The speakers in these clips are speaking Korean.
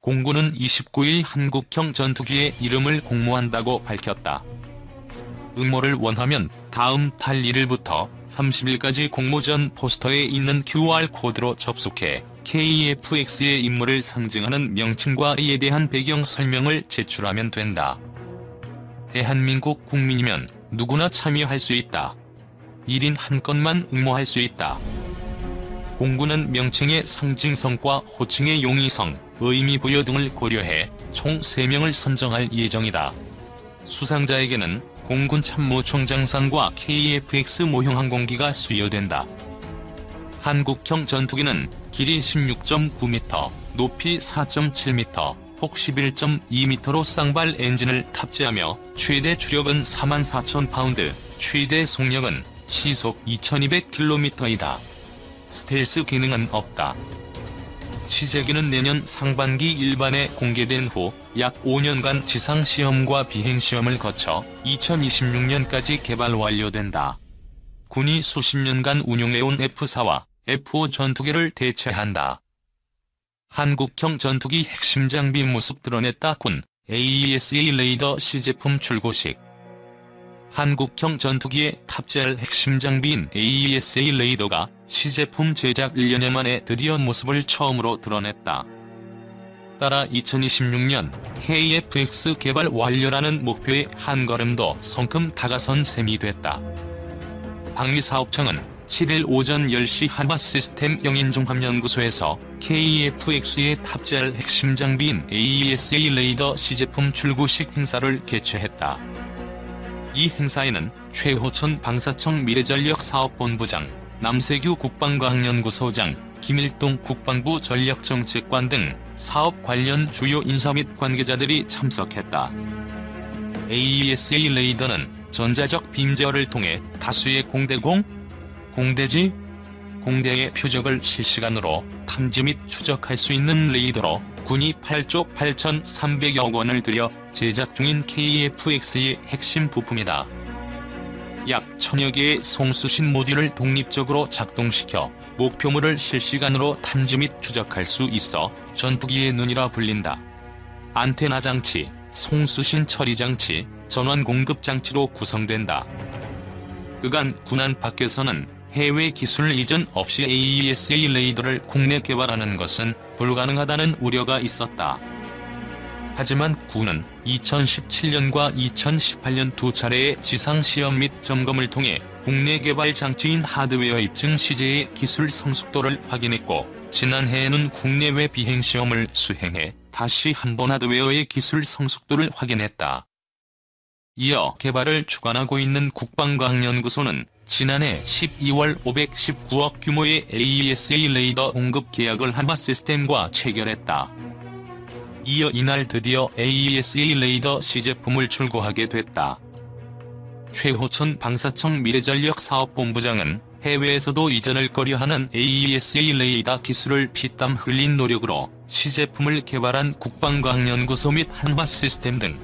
공군은 29일 한국형 전투기의 이름을 공모한다고 밝혔다. 응모를 원하면 다음 달 1일부터 30일까지 공모전 포스터에 있는 QR코드로 접속해 KF-X의 임무를 상징하는 명칭과 이에 대한 배경 설명을 제출하면 된다. 대한민국 국민이면 누구나 참여할 수 있다. 1인 한 건만 응모할 수 있다. 공군은 명칭의 상징성과 호칭의 용이성, 의미 부여 등을 고려해 총 3명을 선정할 예정이다. 수상자에게는 공군 참모총장상과 KF-X 모형 항공기가 수여된다. 한국형 전투기는 길이 16.9m, 높이 4.7m, 폭 11.2m로 쌍발 엔진을 탑재하며 최대 추력은 44,000파운드, 최대 속력은 시속 2200km이다. 스텔스 기능은 없다. 시제기는 내년 상반기 일반에 공개된 후 약 5년간 지상시험과 비행시험을 거쳐 2026년까지 개발 완료된다. 군이 수십 년간 운용해온 F-4와 F-5 전투기를 대체한다. 한국형 전투기 핵심 장비 모습 드러냈다. 군 AESA 레이더 시제품 출고식. 한국형 전투기에 탑재할 핵심 장비인 AESA 레이더가 시제품 제작 1년여 만에 드디어 모습을 처음으로 드러냈다. 따라 2026년 KF-X 개발 완료라는 목표에 한 걸음 더 성큼 다가선 셈이 됐다. 방위사업청은 7일 오전 10시 한화시스템 영인종합연구소에서 KF-X에 탑재할 핵심 장비인 AESA 레이더 시제품 출고식 행사를 개최했다. 이 행사에는 최호천 방사청 미래전력사업본부장, 남세규 국방과학연구소장, 김일동 국방부 전력정책관 등 사업 관련 주요 인사 및 관계자들이 참석했다. AESA 레이더는 전자적 빔 제어를 통해 다수의 공대지, 공대의 표적을 실시간으로 탐지 및 추적할 수 있는 레이더로 군이 8조 8,300여 원을 들여 제작 중인 KF-X의 핵심 부품이다. 약 1000여 개의 송수신 모듈을 독립적으로 작동시켜 목표물을 실시간으로 탐지 및 추적할 수 있어 전투기의 눈이라 불린다. 안테나 장치, 송수신 처리 장치, 전원 공급 장치로 구성된다. 그간 군안 밖에서는 해외 기술 이전 없이 AESA 레이더를 국내 개발하는 것은 불가능하다는 우려가 있었다. 하지만 군은 2017년과 2018년 두 차례의 지상시험 및 점검을 통해 국내 개발 장치인 하드웨어 입증 시제의 기술 성숙도를 확인했고, 지난해에는 국내외 비행시험을 수행해 다시 한번 하드웨어의 기술 성숙도를 확인했다. 이어 개발을 주관하고 있는 국방과학연구소는 지난해 12월 519억 규모의 AESA 레이더 공급 계약을 한화시스템과 체결했다. 이어 이날 드디어 AESA 레이더 시제품을 출고하게 됐다. 최호천 방사청 미래전력사업본부장은 해외에서도 이전을 꺼려하는 AESA 레이더 기술을 피땀 흘린 노력으로 시제품을 개발한 국방과학연구소 및 한화시스템 등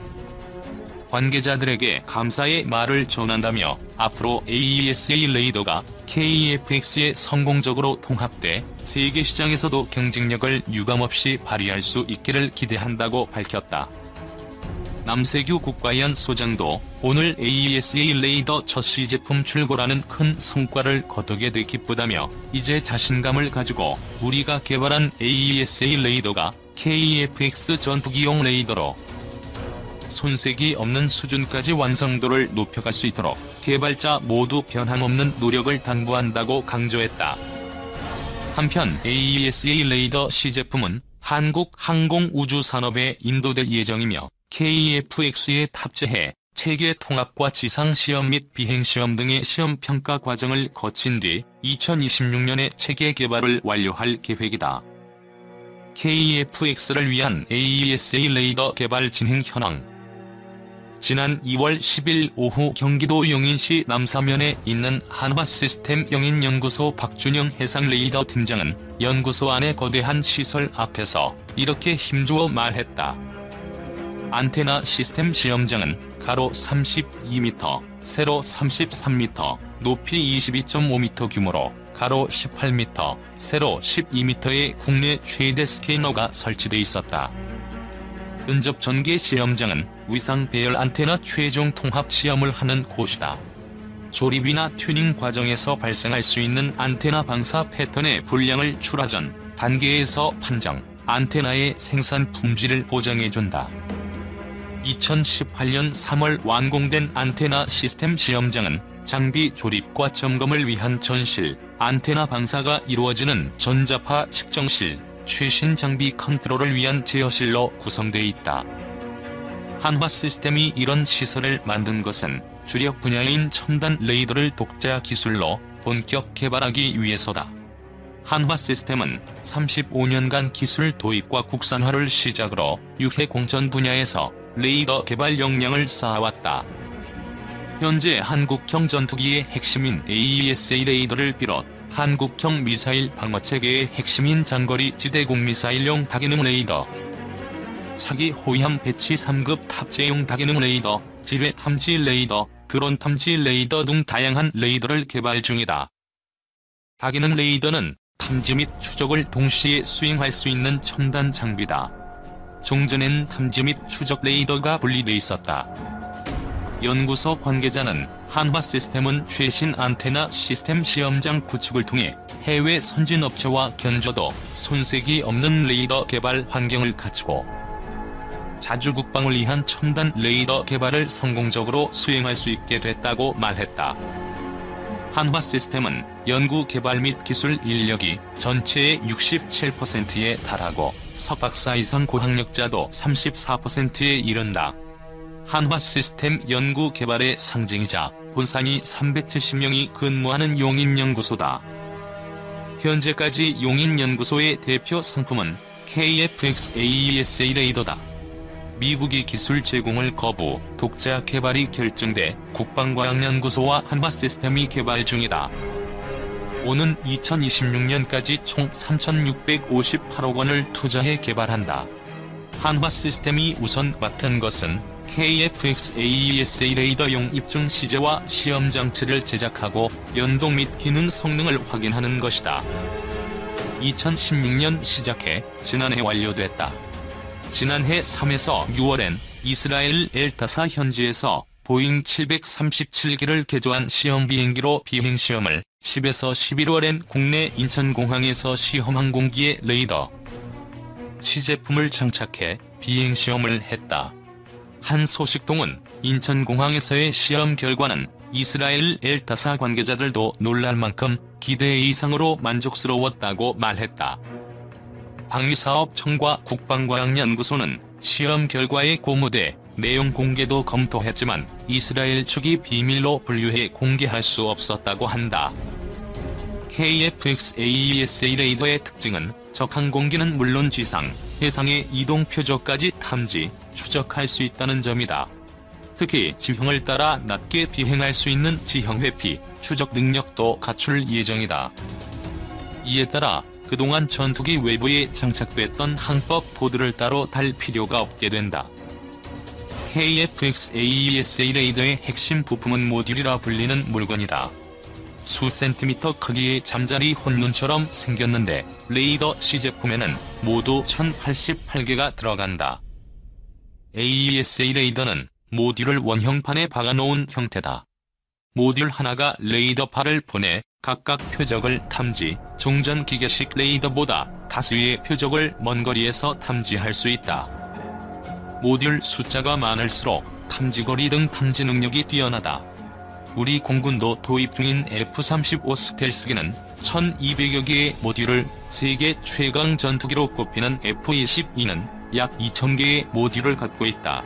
관계자들에게 감사의 말을 전한다며 앞으로 AESA 레이더가 KF-X에 성공적으로 통합돼 세계 시장에서도 경쟁력을 유감없이 발휘할 수 있기를 기대한다고 밝혔다. 남세규 국가연 소장도 오늘 AESA 레이더 첫 시제품 출고라는 큰 성과를 거두게 돼 기쁘다며 이제 자신감을 가지고 우리가 개발한 AESA 레이더가 KF-X 전투기용 레이더로 손색이 없는 수준까지 완성도를 높여갈 수 있도록 개발자 모두 변함없는 노력을 당부한다고 강조했다. 한편 AESA 레이더 시제품은 한국 항공우주산업에 인도될 예정이며 KF-X에 탑재해 체계 통합과 지상시험 및 비행시험 등의 시험평가 과정을 거친 뒤 2026년에 체계 개발을 완료할 계획이다. KF-X를 위한 AESA 레이더 개발 진행 현황. 지난 2월 10일 오후 경기도 용인시 남사면에 있는 한화시스템 용인연구소 박준영 해상레이더 팀장은 연구소 안의 거대한 시설 앞에서 이렇게 힘주어 말했다. 안테나 시스템 시험장은 가로 32m, 세로 33m, 높이 22.5m 규모로 가로 18m, 세로 12m의 국내 최대 스캐너가 설치돼 있었다. 근접 전개 시험장은 위상 배열 안테나 최종 통합 시험을 하는 곳이다. 조립이나 튜닝 과정에서 발생할 수 있는 안테나 방사 패턴의 불량을 출하 전 단계에서 판정, 안테나의 생산 품질을 보장해준다. 2018년 3월 완공된 안테나 시스템 시험장은 장비 조립과 점검을 위한 전실, 안테나 방사가 이루어지는 전자파 측정실, 최신 장비 컨트롤을 위한 제어실로 구성되어 있다. 한화시스템이 이런 시설을 만든 것은 주력 분야인 첨단 레이더를 독자 기술로 본격 개발하기 위해서다. 한화시스템은 35년간 기술 도입과 국산화를 시작으로 유해 공전 분야에서 레이더 개발 역량을 쌓아왔다. 현재 한국형 전투기의 핵심인 AESA 레이더를 비롯 한국형 미사일 방어체계의 핵심인 장거리 지대공 미사일용 다기능 레이더, 차기 호위함 배치 3급 탑재용 다기능 레이더, 지뢰 탐지 레이더, 드론 탐지 레이더 등 다양한 레이더를 개발 중이다. 다기능 레이더는 탐지 및 추적을 동시에 수행할 수 있는 첨단 장비다. 종전엔 탐지 및 추적 레이더가 분리돼 있었다. 연구소 관계자는 한화시스템은 최신 안테나 시스템 시험장 구축을 통해 해외 선진 업체와 견줘도 손색이 없는 레이더 개발 환경을 갖추고 자주 국방을 위한 첨단 레이더 개발을 성공적으로 수행할 수 있게 됐다고 말했다. 한화시스템은 연구 개발 및 기술 인력이 전체의 67%에 달하고 석박사 이상 고학력자도 34%에 이른다. 한화시스템 연구 개발의 상징이자 본산이 370명이 근무하는 용인연구소다. 현재까지 용인연구소의 대표 상품은 KF-X AESA 레이더다. 미국이 기술 제공을 거부, 독자 개발이 결정돼 국방과학연구소와 한화시스템이 개발 중이다. 오는 2026년까지 총 3,658억 원을 투자해 개발한다. 한화시스템이 우선 맡은 것은 KF-X AESA 레이더용 입중 시제와 시험 장치를 제작하고 연동 및 기능 성능을 확인하는 것이다. 2016년 시작해 지난해 완료됐다. 지난해 3에서 6월엔 이스라엘 엘타사 현지에서 보잉 737기를 개조한 시험 비행기로 비행시험을, 10에서 11월엔 국내 인천공항에서 시험항공기의 레이더 시제품을 장착해 비행시험을 했다. 한 소식통은 인천공항에서의 시험 결과는 이스라엘 엘타사 관계자들도 놀랄 만큼 기대 이상으로 만족스러웠다고 말했다. 방위사업청과 국방과학연구소는 시험 결과에 고무돼 내용 공개도 검토했지만 이스라엘 측이 비밀로 분류해 공개할 수 없었다고 한다. KF-X AESA 레이더의 특징은 적항공기는 물론 지상, 해상의 이동 표적까지 탐지, 추적할 수 있다는 점이다. 특히 지형을 따라 낮게 비행할 수 있는 지형 회피, 추적 능력도 갖출 예정이다. 이에 따라 그동안 전투기 외부에 장착됐던 항법 보드를 따로 달 필요가 없게 된다. KF-X AESA 레이더의 핵심 부품은 모듈이라 불리는 물건이다. 수 센티미터 크기의 잠자리 혼눈처럼 생겼는데 레이더 시제품에는 모두 1088개가 들어간다. AESA 레이더는 모듈을 원형판에 박아놓은 형태다. 모듈 하나가 레이더파를 보내 각각 표적을 탐지, 종전 기계식 레이더보다 다수의 표적을 먼 거리에서 탐지할 수 있다. 모듈 숫자가 많을수록 탐지거리 등 탐지 능력이 뛰어나다. 우리 공군도 도입 중인 F-35 스텔스기는 1200여 개의 모듈을 세계 최강 전투기로 꼽히는 F-22는 약 2000개의 모듈을 갖고 있다.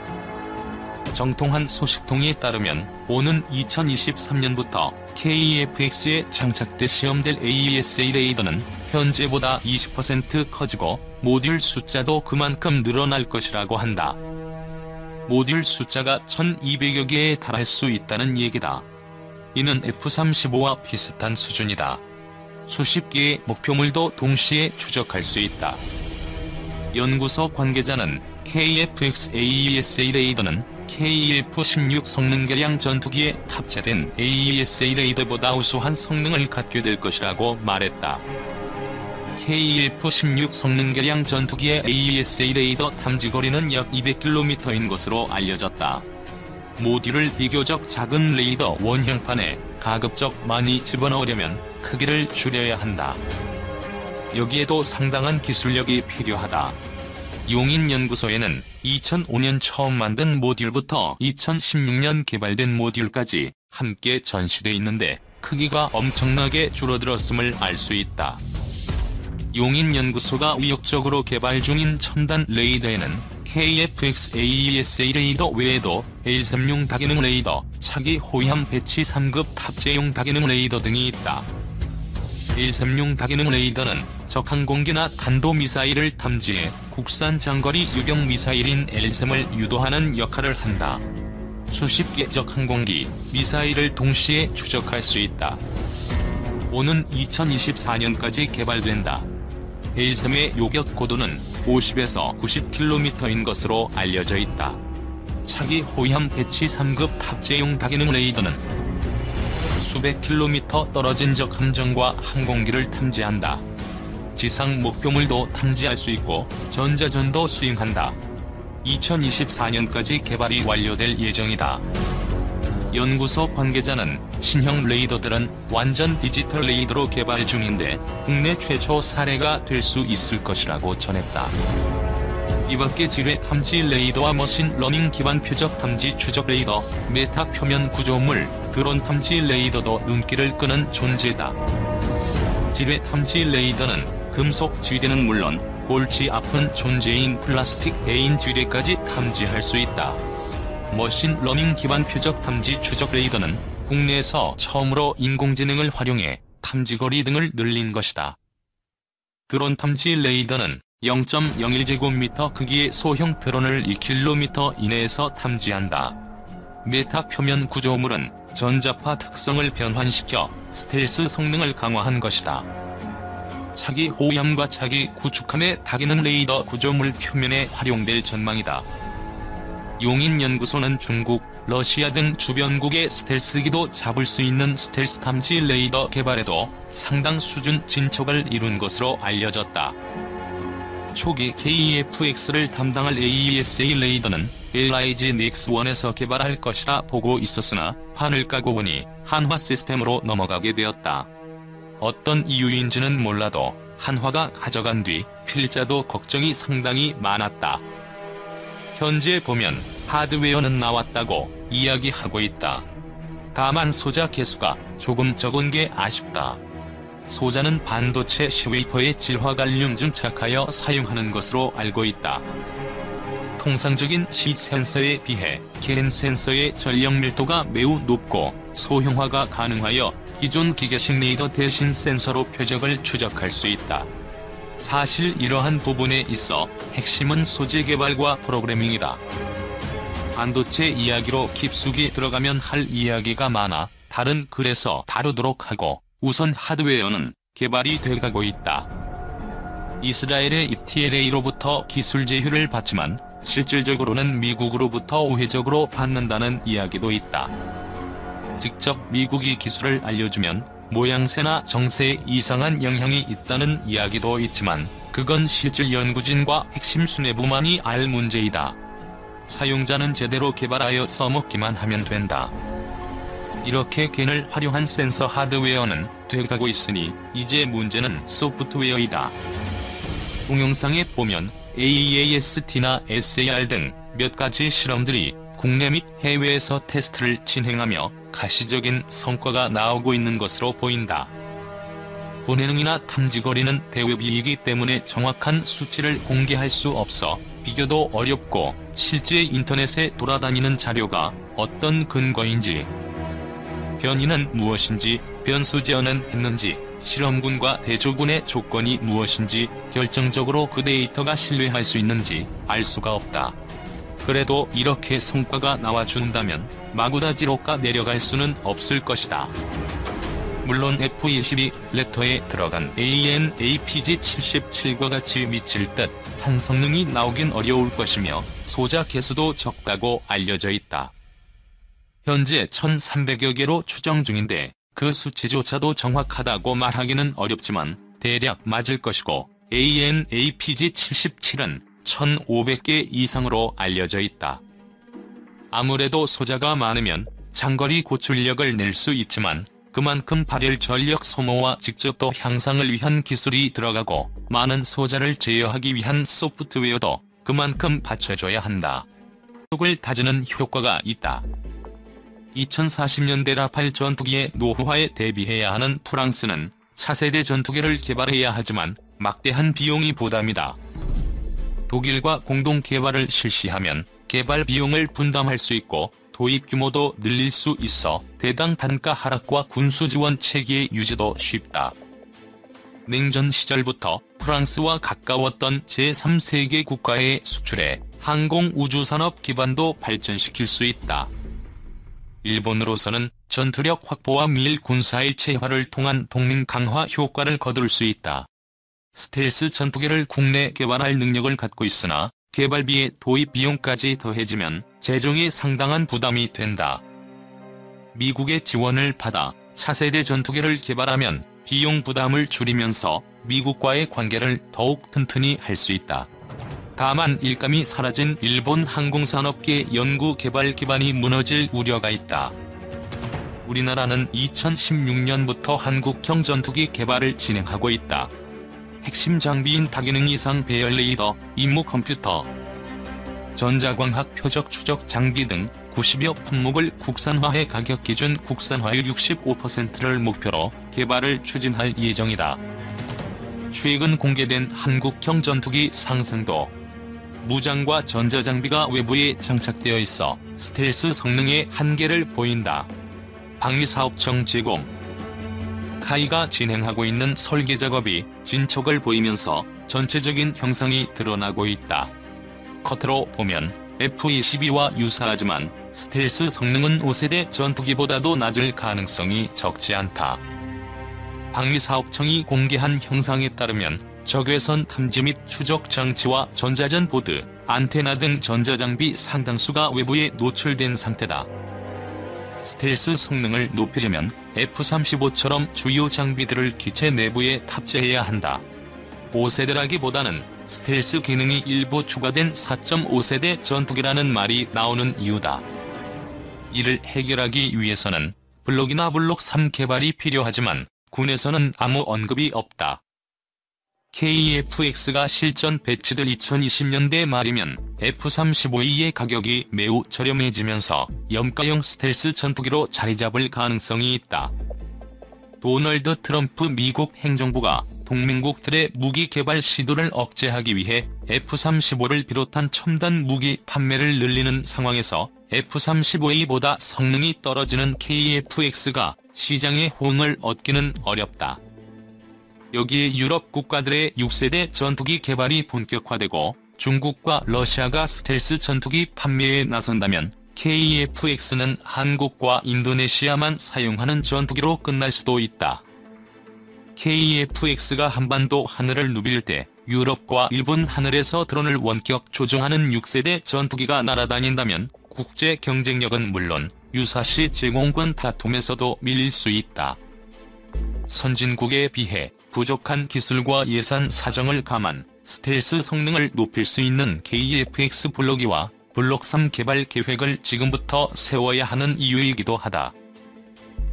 정통한 소식통에 따르면 오는 2023년부터 KF-X에 장착돼 시험될 AESA 레이더는 현재보다 20% 커지고 모듈 숫자도 그만큼 늘어날 것이라고 한다. 모듈 숫자가 1200여 개에 달할 수 있다는 얘기다. 이는 F-35와 비슷한 수준이다. 수십 개의 목표물도 동시에 추적할 수 있다. 연구소 관계자는 KF-X AESA 레이더는 KF-16 성능개량 전투기에 탑재된 AESA 레이더보다 우수한 성능을 갖게 될 것이라고 말했다. KF-16 성능계량 전투기의 AESA 레이더 탐지거리는 약 200km인 것으로 알려졌다. 모듈을 비교적 작은 레이더 원형판에 가급적 많이 집어넣으려면 크기를 줄여야 한다. 여기에도 상당한 기술력이 필요하다. 용인연구소에는 2005년 처음 만든 모듈부터 2016년 개발된 모듈까지 함께 전시돼 있는데 크기가 엄청나게 줄어들었음을 알 수 있다. 용인연구소가 위협적으로 개발 중인 첨단 레이더에는 KF-X AESA 레이더 외에도 L3용 다기능 레이더, 차기 호위함 배치 3급 탑재용 다기능 레이더 등이 있다. L3용 다기능 레이더는 적항공기나 탄도미사일을 탐지해 국산 장거리 유격 미사일인 L3을 유도하는 역할을 한다. 수십 개 적항공기, 미사일을 동시에 추적할 수 있다. 오는 2024년까지 개발된다. L3의 요격 고도는 50에서 90km인 것으로 알려져 있다. 차기 호위함 배치 3급 탑재용 다기능 레이더는 수백 킬로미터 떨어진 적 함정과 항공기를 탐지한다. 지상 목표물도 탐지할 수 있고 전자전도 수행한다. 2024년까지 개발이 완료될 예정이다. 연구소 관계자는 신형 레이더들은 완전 디지털 레이더로 개발 중인데 국내 최초 사례가 될 수 있을 것이라고 전했다. 이밖에 지뢰 탐지 레이더와 머신러닝 기반 표적 탐지 추적 레이더, 메타 표면 구조물, 드론 탐지 레이더도 눈길을 끄는 존재다. 지뢰 탐지 레이더는 금속 지뢰는 물론 골치 아픈 존재인 플라스틱 베인 지뢰까지 탐지할 수 있다. 머신러닝 기반 표적 탐지 추적 레이더는 국내에서 처음으로 인공지능을 활용해 탐지거리 등을 늘린 것이다. 드론 탐지 레이더는 0.01제곱미터 크기의 소형 드론을 1km 이내에서 탐지한다. 메타 표면 구조물은 전자파 특성을 변환시켜 스텔스 성능을 강화한 것이다. 차기 호위함과 차기 구축함의 다기능 레이더 구조물 표면에 활용될 전망이다. 용인연구소는 중국, 러시아 등 주변국의 스텔스기도 잡을 수 있는 스텔스 탐지 레이더 개발에도 상당 수준 진척을 이룬 것으로 알려졌다. 초기 KF-X를 담당할 AESA 레이더는 LIG Nex-1에서 개발할 것이라 보고 있었으나 판을 까고 보니 한화 시스템으로 넘어가게 되었다. 어떤 이유인지는 몰라도 한화가 가져간 뒤 필자도 걱정이 상당히 많았다. 현재 보면 하드웨어는 나왔다고 이야기하고 있다. 다만 소자 개수가 조금 적은 게 아쉽다. 소자는 반도체 시웨이퍼에 질화갈륨 증착하여 사용하는 것으로 알고 있다. 통상적인 시 센서에 비해 캠 센서의 전력 밀도가 매우 높고 소형화가 가능하여 기존 기계식 레이더 대신 센서로 표적을 추적할 수 있다. 사실 이러한 부분에 있어 핵심은 소재 개발과 프로그래밍이다. 반도체 이야기로 깊숙이 들어가면 할 이야기가 많아 다른 글에서 다루도록 하고 우선 하드웨어는 개발이 돼가고 있다. 이스라엘의 ETLA로부터 기술 제휴를 받지만 실질적으로는 미국으로부터 우회적으로 받는다는 이야기도 있다. 직접 미국이 기술을 알려주면 모양새나 정세에 이상한 영향이 있다는 이야기도 있지만 그건 실질 연구진과 핵심 수뇌부만이 알 문제이다. 사용자는 제대로 개발하여 써먹기만 하면 된다. 이렇게 겐을 활용한 센서 하드웨어는 돼가고 있으니 이제 문제는 소프트웨어이다. 동영상에 보면 AEAST나 SAR 등 몇 가지 실험들이 국내 및 해외에서 테스트를 진행하며 가시적인 성과가 나오고 있는 것으로 보인다. 분해능이나 탐지거리는 대외비이기 때문에 정확한 수치를 공개할 수 없어 비교도 어렵고 실제 인터넷에 돌아다니는 자료가 어떤 근거인지, 변이는 무엇인지, 변수 제어는 했는지, 실험군과 대조군의 조건이 무엇인지, 결정적으로 그 데이터가 신뢰할 수 있는지 알 수가 없다. 그래도 이렇게 성과가 나와준다면 마구다지로까 내려갈 수는 없을 것이다. 물론 F-22 랩터에 들어간 AN/APG-77과 같이 미칠 듯한 성능이 나오긴 어려울 것이며 소자 개수도 적다고 알려져 있다. 현재 1300여 개로 추정 중인데 그 수치조차도 정확하다고 말하기는 어렵지만 대략 맞을 것이고 AN/APG-77은 1,500개 이상으로 알려져 있다. 아무래도 소자가 많으면 장거리 고출력을 낼 수 있지만 그만큼 발열 전력 소모와 직접도 향상을 위한 기술이 들어가고 많은 소자를 제어하기 위한 소프트웨어도 그만큼 받쳐줘야 한다. 속을 다지는 효과가 있다. 2040년대 라팔 전투기의 노후화에 대비해야 하는 프랑스는 차세대 전투기를 개발해야 하지만 막대한 비용이 부담이다. 독일과 공동 개발을 실시하면 개발 비용을 분담할 수 있고 도입 규모도 늘릴 수 있어 대당 단가 하락과 군수 지원 체계의 유지도 쉽다. 냉전 시절부터 프랑스와 가까웠던 제3세계 국가의 수출에 항공 우주산업 기반도 발전시킬 수 있다. 일본으로서는 전투력 확보와 미일 군사일체화를 통한 동맹 강화 효과를 거둘 수 있다. 스텔스 전투기를 국내 개발할 능력을 갖고 있으나 개발비의 도입 비용까지 더해지면 재정에 상당한 부담이 된다. 미국의 지원을 받아 차세대 전투기를 개발하면 비용 부담을 줄이면서 미국과의 관계를 더욱 튼튼히 할 수 있다. 다만 일감이 사라진 일본 항공산업계 연구개발 기반이 무너질 우려가 있다. 우리나라는 2016년부터 한국형 전투기 개발을 진행하고 있다. 핵심 장비인 다기능 이상 배열 레이더, 임무 컴퓨터, 전자광학 표적 추적 장비 등 90여 품목을 국산화해 가격 기준 국산화율 65%를 목표로 개발을 추진할 예정이다. 최근 공개된 한국형 전투기 상승도 무장과 전자장비가 외부에 장착되어 있어 스텔스 성능의 한계를 보인다. 방위사업청 제공. 카이가 진행하고 있는 설계 작업이 진척을 보이면서 전체적인 형상이 드러나고 있다. 겉으로 보면 F-22와 유사하지만 스텔스 성능은 5세대 전투기보다도 낮을 가능성이 적지 않다. 방위사업청이 공개한 형상에 따르면 적외선 탐지 및 추적 장치와 전자전 보드, 안테나 등 전자장비 상당수가 외부에 노출된 상태다. 스텔스 성능을 높이려면 F-35처럼 주요 장비들을 기체 내부에 탑재해야 한다. 5세대라기보다는 스텔스 기능이 일부 추가된 4.5세대 전투기라는 말이 나오는 이유다. 이를 해결하기 위해서는 블록이나 블록 3 개발이 필요하지만 군에서는 아무 언급이 없다. KF-X가 실전 배치될 2020년대 말이면 F-35E의 가격이 매우 저렴해지면서 염가형 스텔스 전투기로 자리잡을 가능성이 있다. 도널드 트럼프 미국 행정부가 동맹국들의 무기 개발 시도를 억제하기 위해 F-35를 비롯한 첨단 무기 판매를 늘리는 상황에서 F-35E보다 성능이 떨어지는 KF-X가 시장의 호응을 얻기는 어렵다. 여기에 유럽 국가들의 6세대 전투기 개발이 본격화되고 중국과 러시아가 스텔스 전투기 판매에 나선다면 KF-X는 한국과 인도네시아만 사용하는 전투기로 끝날 수도 있다. KF-X가 한반도 하늘을 누빌 때 유럽과 일본 하늘에서 드론을 원격 조종하는 6세대 전투기가 날아다닌다면 국제 경쟁력은 물론 유사시 제공권 다툼에서도 밀릴 수 있다. 선진국에 비해 부족한 기술과 예산 사정을 감안 스텔스 성능을 높일 수 있는 KF-X 블록2와 블록 3 개발 계획을 지금부터 세워야 하는 이유이기도 하다.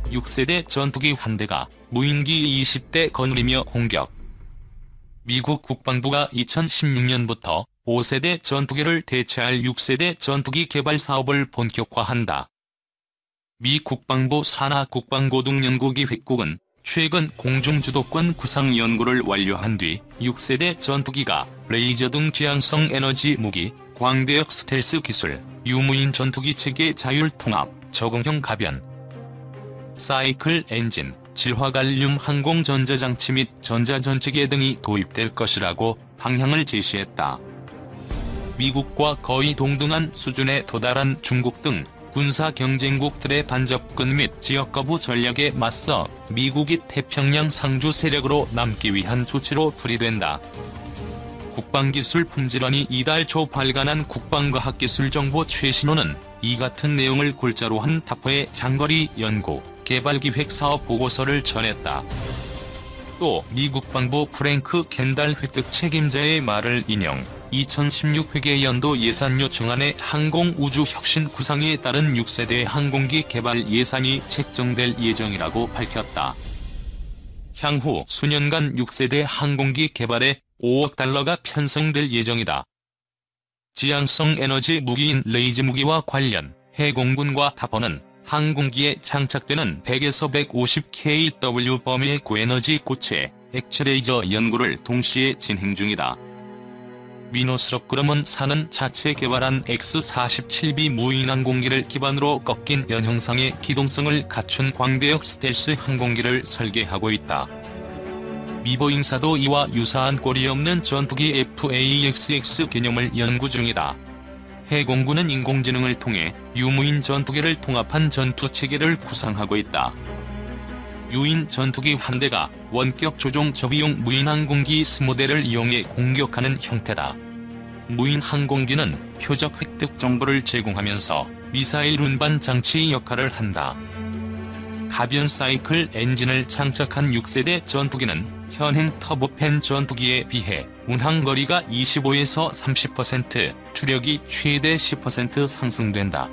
6세대 전투기 한 대가 무인기 20대 거느리며 공격. 미국 국방부가 2016년부터 5세대 전투기를 대체할 6세대 전투기 개발 사업을 본격화한다. 미 국방부 산하 국방고등연구기획국은 최근 공중주도권 구상 연구를 완료한 뒤 6세대 전투기가 레이저 등 지향성 에너지 무기, 광대역 스텔스 기술, 유무인 전투기 체계 자율 통합, 적응형 가변, 사이클 엔진, 질화갈륨 항공 전자장치 및 전자전체계 등이 도입될 것이라고 방향을 제시했다. 미국과 거의 동등한 수준에 도달한 중국 등 군사 경쟁국들의 반접근 및 지역거부 전략에 맞서 미국이 태평양 상주 세력으로 남기 위한 조치로 풀이된다. 국방기술 품질원이 이달 초 발간한 국방과학기술정보 최신호는 이 같은 내용을 골자로 한 타포의 장거리 연구, 개발기획 사업 보고서를 전했다. 또 미 국방부 프랭크 켄달 획득 책임자의 말을 인용, 2016 회계연도 예산 요청안에 항공우주혁신 구상에 따른 6세대 항공기 개발 예산이 책정될 예정이라고 밝혔다. 향후 수년간 6세대 항공기 개발에 5억 달러가 편성될 예정이다. 지향성 에너지 무기인 레이즈 무기와 관련 해공군과 다포는 항공기에 장착되는 100에서 150kW 범위의 고에너지 고체, 액체 레이저 연구를 동시에 진행 중이다. 미노스럽그럼은 사는 자체 개발한 X-47B 무인 항공기를 기반으로 꺾인 연형상의 기동성을 갖춘 광대역 스텔스 항공기를 설계하고 있다. 미 보잉사도 이와 유사한 꼴이 없는 전투기 F/A-XX 개념을 연구 중이다. 해공군은 인공지능을 통해 유무인 전투기를 통합한 전투체계를 구상하고 있다. 유인 전투기 한 대가 원격 조종 저비용 무인 항공기 스모델을 이용해 공격하는 형태다. 무인 항공기는 표적 획득 정보를 제공하면서 미사일 운반 장치 역할을 한다. 가변 사이클 엔진을 장착한 6세대 전투기는 현행 터보팬 전투기에 비해 운항거리가 25에서 30%, 추력이 최대 10% 상승된다.